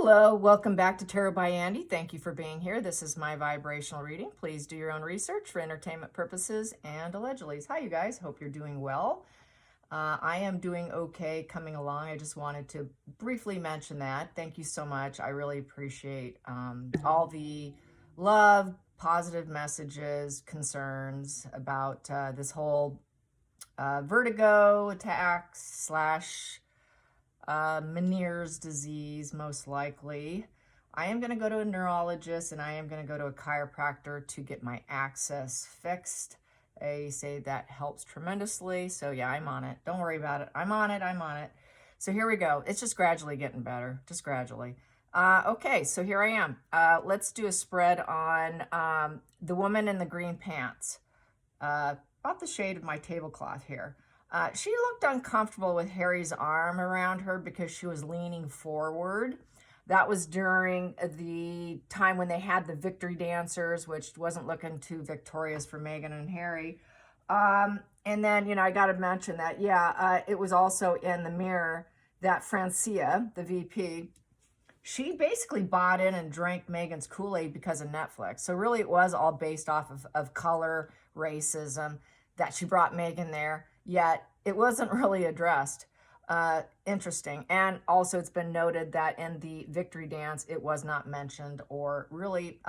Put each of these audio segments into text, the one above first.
Hello, welcome back to Tarot by Andy. Thank you for being here. This is my vibrational reading. Please do your own research for entertainment purposes and allegedly. Hi, you guys. Hope you're doing well. I am doing okay coming along. I just wanted to briefly mention that. Thank you so much. I really appreciate all the love, positive messages, concerns about this whole vertigo attacks slash Meniere's disease, most likely. I am going to go to a neurologist and I am going to go to a chiropractor to get my axis fixed. They say that helps tremendously. So yeah, I'm on it. Don't worry about it. I'm on it. So here we go. It's just gradually getting better, just gradually. Okay, so here I am. Let's do a spread on the woman in the green pants. About the shade of my tablecloth here. She looked uncomfortable with Harry's arm around her because she was leaning forward. That was during the time when they had the victory dancers, which wasn't looking too victorious for Meghan and Harry. And then, I got to mention that, it was also in the mirror that Francia, the VP, she basically bought in and drank Meghan's Kool-Aid because of Netflix. So really it was all based off of color, racism, that she brought Meghan there. Yet it wasn't really addressed. Interesting. And also it's been noted that in the victory dance, it was not mentioned or really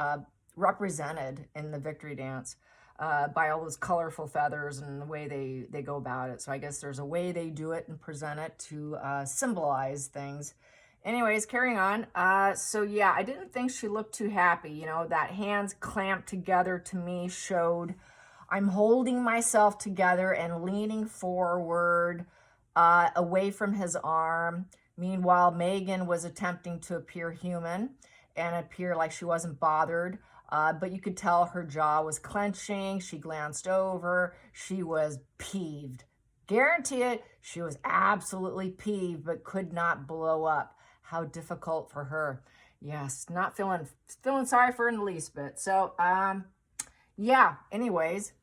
represented in the victory dance by all those colorful feathers and the way they go about it. So I guess there's a way they do it and present it to symbolize things. Anyways, carrying on. So yeah, I didn't think she looked too happy. That hands clamped together to me showed I'm holding myself together and leaning forward away from his arm. Meanwhile, Meghan was attempting to appear human and appear like she wasn't bothered. But you could tell her jaw was clenching. She glanced over. She was peeved. Guarantee it, she was absolutely peeved, but could not blow up. How difficult for her. Yes, not feeling sorry for her in the least bit. So, yeah, anyways.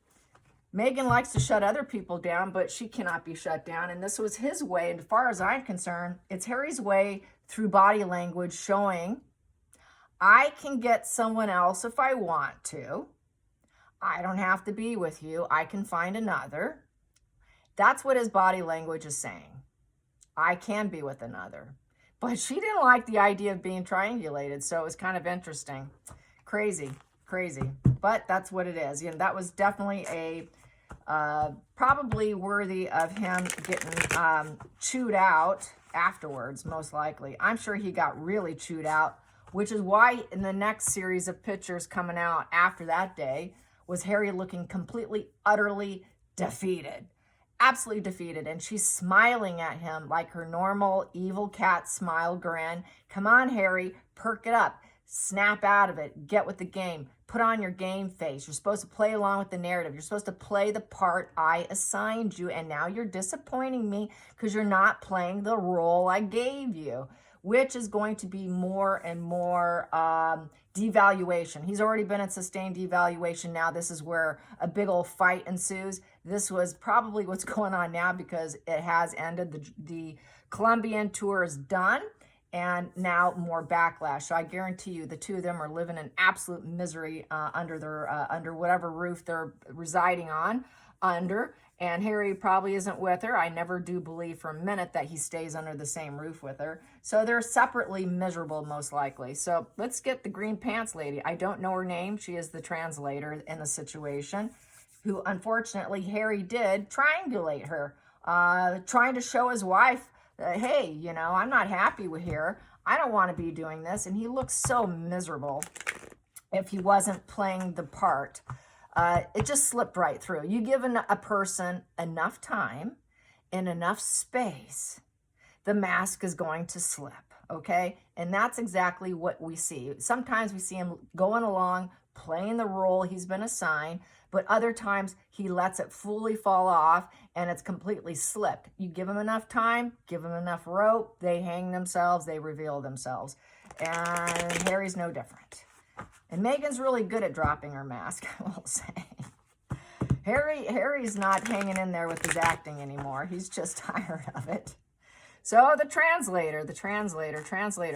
Meghan likes to shut other people down, but she cannot be shut down. And this was his way. And as far as I'm concerned, it's Harry's way through body language showing I can get someone else if I want to. I don't have to be with you. I can find another. That's what his body language is saying. I can be with another. But she didn't like the idea of being triangulated. So it was kind of interesting. Crazy. But that's what it is. That was definitely a probably worthy of him getting chewed out afterwards, most likely. I'm sure he got really chewed out, which is why in the next series of pictures coming out after that day was Harry looking completely, utterly defeated. Absolutely defeated. And she's smiling at him like her normal evil cat smile grin. Come on, Harry, perk it up. Snap out of it. Get with the game. Put on your game face. You're supposed to play along with the narrative. You're supposed to play the part I assigned you. And now you're disappointing me because you're not playing the role I gave you, which is going to be more and more devaluation. He's already been in sustained devaluation. Now this is where a big old fight ensues. This was probably what's going on now because it has ended. The Colombian tour is done. And now more backlash. So I guarantee you the two of them are living in absolute misery under whatever roof they're residing under. And Harry probably isn't with her. I never do believe for a minute that he stays under the same roof with her. So they're separately miserable, most likely. So let's get the green pants lady. I don't know her name. She is the translator in the situation, who unfortunately Harry did triangulate her, trying to show his wife, hey, I'm not happy with here. I don't want to be doing this. And he looks so miserable if he wasn't playing the part. It just slipped right through. You give a person enough time and enough space, the mask is going to slip, okay? And that's exactly what we see. Sometimes we see him going along, playing the role he's been assigned, but other times he lets it fully fall off and it's completely slipped. You give them enough time, give them enough rope, they hang themselves, they reveal themselves. And Harry's no different. And Meghan's really good at dropping her mask, I will say. Harry's not hanging in there with his acting anymore. He's just tired of it. So the translator,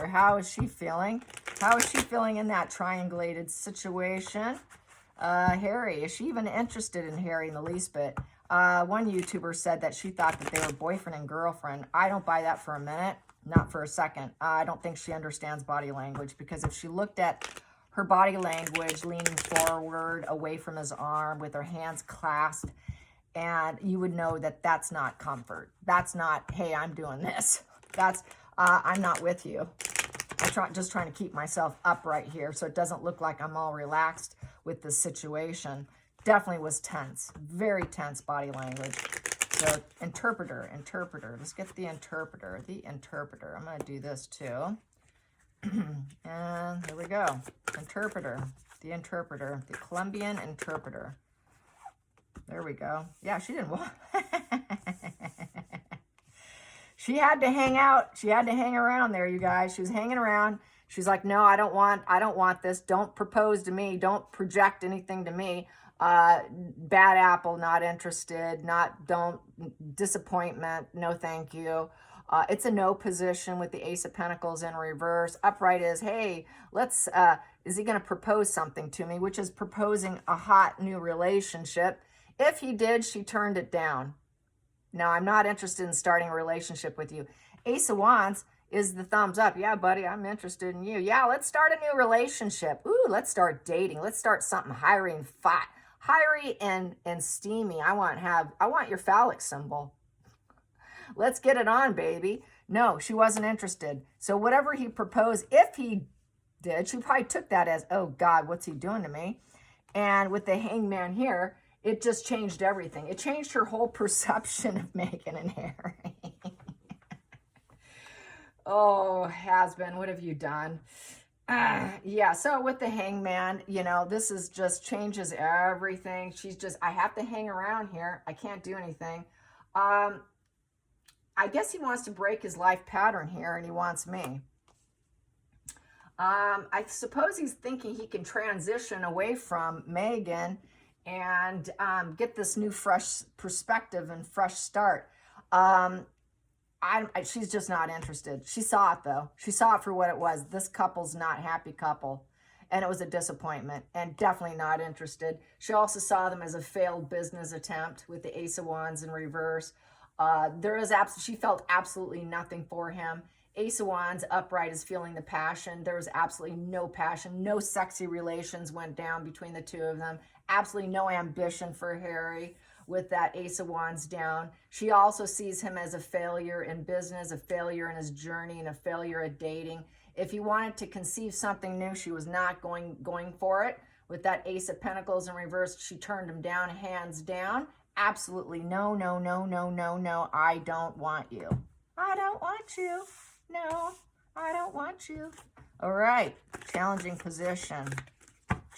how is she feeling? How is she feeling in that triangulated situation? Harry, is she even interested in Harry in the least bit? One YouTuber said that she thought that they were boyfriend and girlfriend. I don't buy that for a minute, not for a second. I don't think she understands body language, because if she looked at her body language, leaning forward away from his arm with her hands clasped, and you would know that that's not comfort. That's not, hey, I'm doing this. That's, I'm not with you. I'm just trying to keep myself upright here so it doesn't look like I'm all relaxed with the situation. Definitely was tense. Very tense body language. So interpreter. Let's get the interpreter. I'm going to do this too. And here we go. Interpreter. The Colombian interpreter. There we go. Yeah, she didn't want. She had to hang out. She had to hang around there, you guys. She was hanging around. She's like, no, I don't want this. Don't propose to me. Don't project anything to me. Bad apple, not interested. Disappointment. No, thank you. It's a no position with the Ace of Pentacles in reverse. Upright is, hey, is he going to propose something to me? Which is proposing a hot new relationship. If he did, she turned it down. No, I'm not interested in starting a relationship with you. Ace of Wands is the thumbs up. Yeah, buddy, I'm interested in you. Yeah, let's start a new relationship. Ooh, let's start dating. Let's start something hiring and steamy. I want your phallic symbol. Let's get it on, baby. No, she wasn't interested. So whatever he proposed, if he did, she probably took that as, oh God, what's he doing to me? And with the Hangman here, it just changed everything. It changed her whole perception of Megan and Harry. Oh, has-been, what have you done? Yeah, so with the Hangman, this is just changes everything. She's just, I have to hang around here. I can't do anything. I guess he wants to break his life pattern here, and he wants me. I suppose he's thinking he can transition away from Megan and get this new fresh perspective and fresh start. She's just not interested. She saw it, though. She saw it for what it was. This couple's not a happy couple. And it was a disappointment, and definitely not interested. She also saw them as a failed business attempt with the Ace of Wands in reverse. She felt absolutely nothing for him. Ace of Wands upright is feeling the passion. There was absolutely no passion. No sexy relations went down between the two of them. Absolutely no ambition for Harry with that Ace of Wands down. She also sees him as a failure in business, a failure in his journey, and a failure at dating. If he wanted to conceive something new, she was not going for it. With that Ace of Pentacles in reverse, she turned him down, hands down. Absolutely no, no, no, no, no, no. I don't want you. I don't want you. No, I don't want you. All right. Challenging position.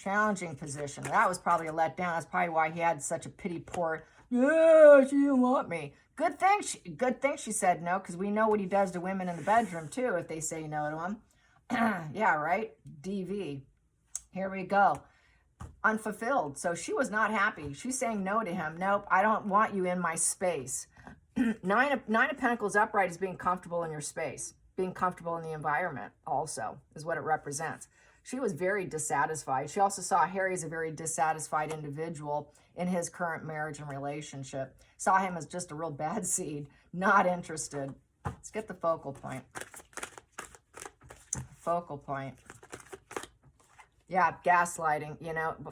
That was probably a letdown. That's probably why he had such a pity poor. Yeah, she didn't want me. Good thing she said no, because we know what he does to women in the bedroom too if they say no to him. Yeah, right? DV. Here we go. Unfulfilled. So she was not happy. She's saying no to him. Nope, I don't want you in my space. Nine of Pentacles upright is being comfortable in your space. Being comfortable in the environment also is what it represents. She was very dissatisfied. She also saw Harry as a very dissatisfied individual in his current marriage and relationship. Saw him as just a real bad seed. Not interested. Let's get the focal point. Yeah, gaslighting,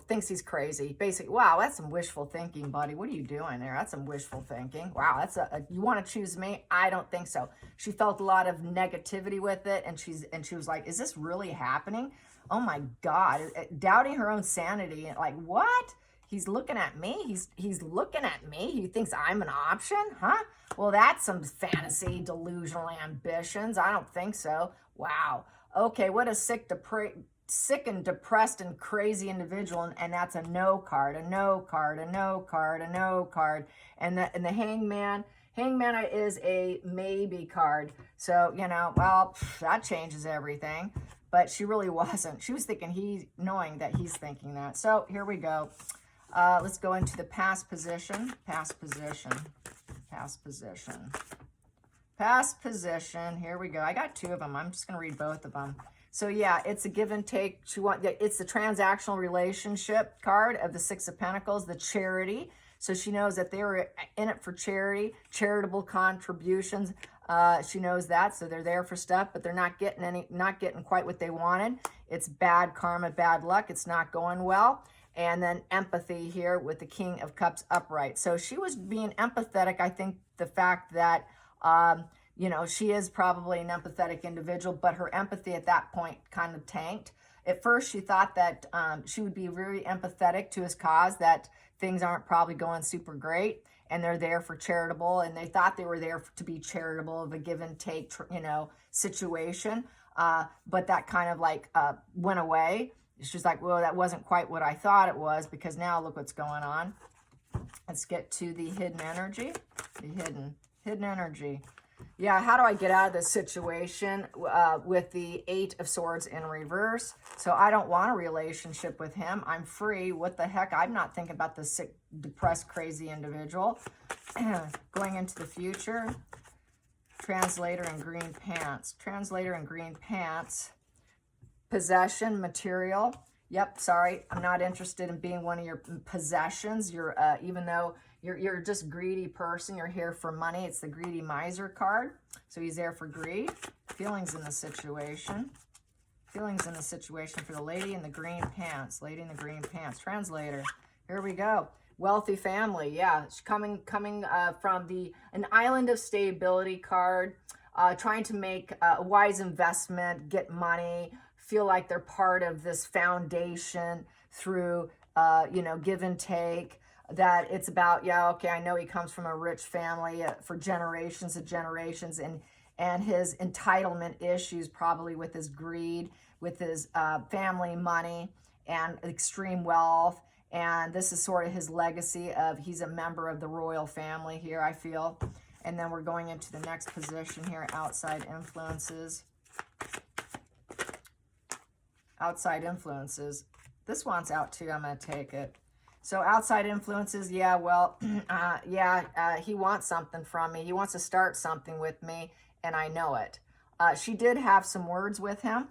thinks he's crazy. Basically, wow, that's some wishful thinking, buddy. What are you doing there? That's some wishful thinking. Wow, that's you want to choose me? I don't think so. She felt a lot of negativity with it, and she was like, is this really happening? Oh my God, doubting her own sanity. Like, what? He's looking at me. He's looking at me. He thinks I'm an option, huh? Well, that's some fantasy, delusional ambitions. I don't think so. Wow. Okay, what a sick and depressed and crazy individual, and that's a no card, a no card, a no card, a no card. And the Hangman is a maybe card. So, well, that changes everything. But she really wasn't. She was thinking knowing that he's thinking that. So here we go. Let's go into the past position. Past position. Here we go. I got 2 of them. I'm just going to read both of them. So yeah, it's a give and take. It's the transactional relationship card of the 6 of Pentacles, the charity. So she knows that they were in it for charity, charitable contributions. She knows that, so they're there for stuff, but they're not getting quite what they wanted. It's bad karma, bad luck. It's not going well. And then empathy here with the King of Cups upright. So she was being empathetic. I think the fact that you know, she is probably an empathetic individual, but her empathy at that point kind of tanked. At first, she thought that she would be very empathetic to his cause, that things aren't probably going super great, and they're there for charitable, and they thought they were there to be charitable, of a give and take, you know, situation. But that kind of like went away. She's like, well, that wasn't quite what I thought it was, because now look what's going on. Let's get to the hidden energy, the hidden energy. Yeah, how do I get out of this situation with the 8 of Swords in reverse? So I don't want a relationship with him. I'm free. What the heck? I'm not thinking about the sick, depressed, crazy individual. Going into the future. Translator in green pants. Translator in green pants. Possession, material. Yep, sorry. I'm not interested in being one of your possessions. You're even though you're just greedy person, you're here for money. It's the greedy miser card. So he's there for greed. Feelings in the situation. Feelings in the situation for the lady in the green pants. Lady in the green pants. Translator. Here we go. Wealthy family. Yeah, coming from an island of stability card. Trying to make a wise investment, get money, feel like they're part of this foundation through, you know, give and take. That it's about, yeah, okay, I know he comes from a rich family for generations and generations, and his entitlement issues probably with his greed, with his family money and extreme wealth. And this is sort of his legacy of he's a member of the royal family here, I feel. And then we're going into the next position here, outside influences. Outside influences. This wants out too, I'm going to take it. So outside influences, yeah, well, he wants something from me. He wants to start something with me, and I know it. She did have some words with him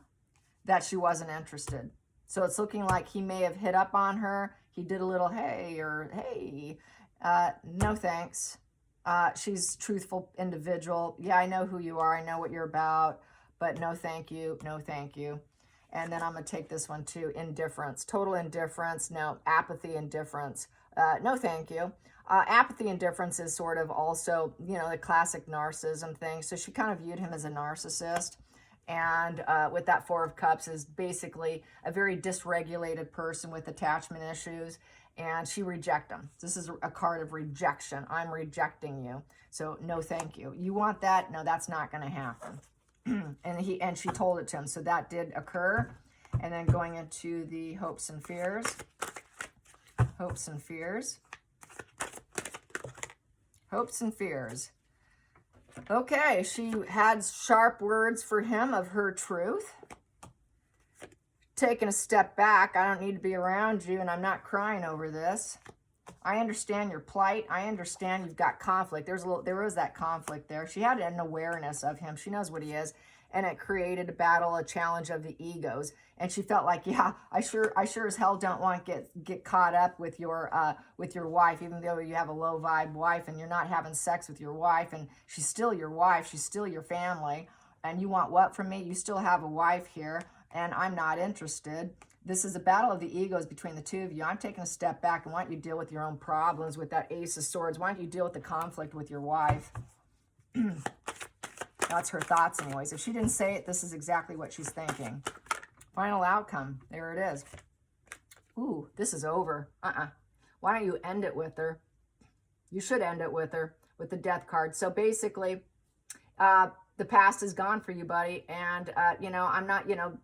that she wasn't interested. So it's looking like he may have hit up on her. He did a little hey or hey. No thanks. She's a truthful individual. Yeah, I know who you are. I know what you're about, but no thank you. No thank you. And then I'm going to take this one too. Indifference. Total indifference. No. Apathy, indifference. No thank you. Apathy, indifference is sort of also, you know, the classic narcissism thing. So she kind of viewed him as a narcissist. And with that 4 of Cups is basically a very dysregulated person with attachment issues. And she rejected him. This is a card of rejection. I'm rejecting you. So no thank you. You want that? No, that's not going to happen. and she told it to him. So that did occur. And then going into the hopes and fears. Hopes and fears. Hopes and fears. Okay, she had sharp words for him of her truth. Taking a step back, I don't need to be around you, and I'm not crying over this. I understand your plight. I understand you've got conflict. There was that conflict there. She had an awareness of him. She knows what he is, and it created a battle, a challenge of the egos. And she felt like, yeah, I sure as hell don't want to get caught up with your wife, even though you have a low vibe wife and you're not having sex with your wife, and she's still your wife, she's still your family, and you want what from me? You still have a wife here, and I'm not interested. This is a battle of the egos between the two of you. I'm taking a step back and want you to deal with your own problems with that Ace of Swords. Why don't you deal with the conflict with your wife? That's her thoughts anyways. If she didn't say it, this is exactly what she's thinking. Final outcome. There it is. Ooh, this is over. Why don't you end it with her? You should end it with her with the Death card. So basically, the past is gone for you, buddy. And, you know, I'm not, you know,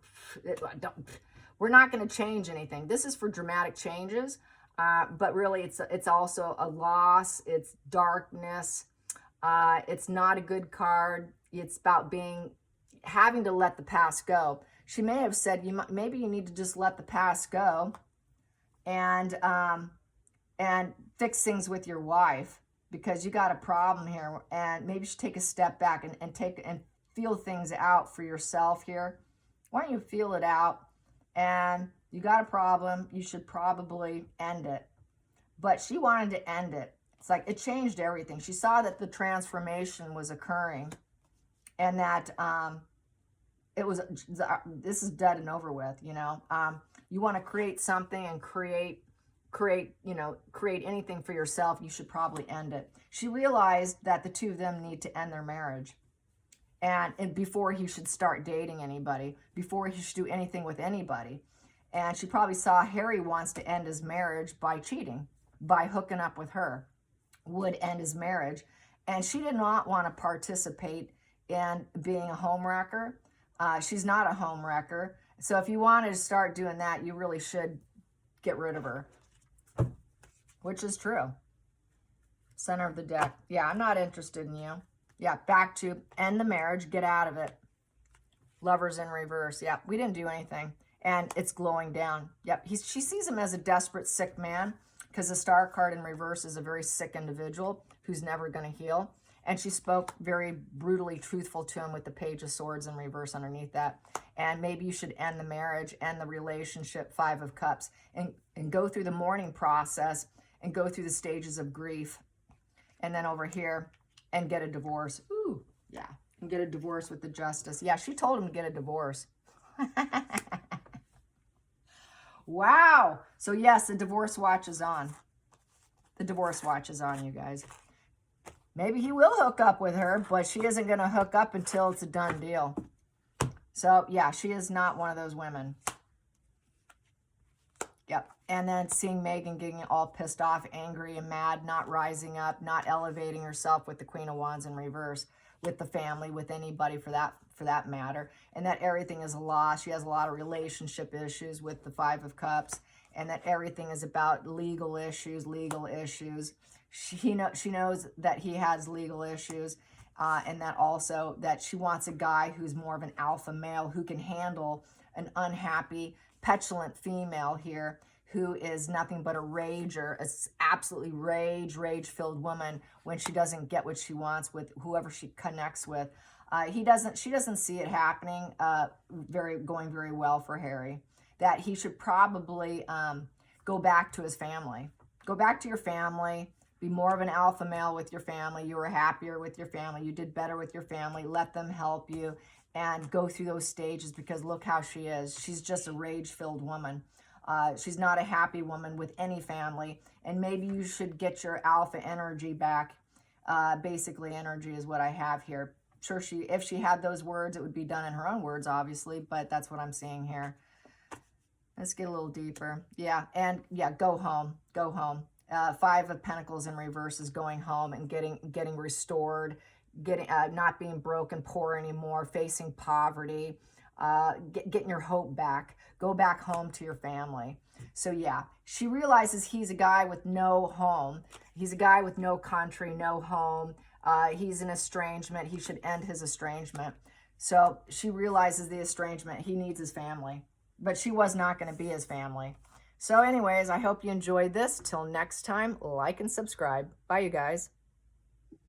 we're not going to change anything. This is for dramatic changes. But really, it's also a loss. It's darkness. It's not a good card. It's about having to let the past go. She may have said, maybe you need to just let the past go and fix things with your wife. because you got a problem here, and maybe you should take a step back and feel things out for yourself here. Why don't you feel it out? And you got a problem, you should probably end it. But she wanted to end it. It's like it changed everything. She saw that the transformation was occurring, and that this is dead and over with. You know, you want to create something and create anything for yourself. You should probably end it. She realized that the two of them need to end their marriage, and before he should start dating anybody, before he should do anything with anybody. And she probably saw Harry wants to end his marriage by cheating, by hooking up with her, would end his marriage. And she did not want to participate in being a homewrecker. She's not a homewrecker. So if you wanted to start doing that, you really should get rid of her, which is true. Center of the deck. Yeah, I'm not interested in you. Yeah, back to end the marriage, get out of it. Lovers in reverse. Yeah, we didn't do anything. And it's glowing down. Yep, she sees him as a desperate, sick man, because the Star card in reverse is a very sick individual who's never going to heal. And she spoke very brutally truthful to him with the Page of Swords in reverse underneath that. And maybe you should end the marriage, end the relationship, Five of Cups, and go through the mourning process and go through the stages of grief. And then over here, and get a divorce. Ooh, yeah, and get a divorce with the Justice. Yeah, she told him to get a divorce. Wow. So yes, the divorce watch is on. The divorce watch is on, you guys. Maybe he will hook up with her, but she isn't going to hook up until it's a done deal. So yeah, she is not one of those women. Yep. And then seeing Megan getting all pissed off, angry and mad, not rising up, not elevating herself with the Queen of Wands in reverse, with the family, with anybody for that matter, and that everything is a loss. She has a lot of relationship issues with the Five of Cups, and that everything is about legal issues. She knows that he has legal issues, and that also that she wants a guy who's more of an alpha male who can handle an unhappy, petulant female here, who is nothing but a rager, an absolutely rage-filled woman when she doesn't get what she wants with whoever she connects with. She doesn't see it happening going very well for Harry. That he should probably go back to his family. Go back to your family. Be more of an alpha male with your family. You were happier with your family. You did better with your family. Let them help you and go through those stages, because look how she is. She's just a rage-filled woman. She's not a happy woman with any family. And maybe you should get your alpha energy back. Basically, energy is what I have here. Sure, if she had those words, it would be done in her own words, obviously, but that's what I'm seeing here. Let's get a little deeper. Yeah, and yeah, go home. Go home. Five of Pentacles in reverse is going home and getting restored, not being broken, poor anymore, facing poverty, getting your hope back. Go back home to your family. So yeah, she realizes he's a guy with no home. He's a guy with no country, no home. He's an estrangement. He should end his estrangement. So she realizes the estrangement. He needs his family. But she was not going to be his family. So anyways, I hope you enjoyed this. Till next time, like and subscribe. Bye, you guys.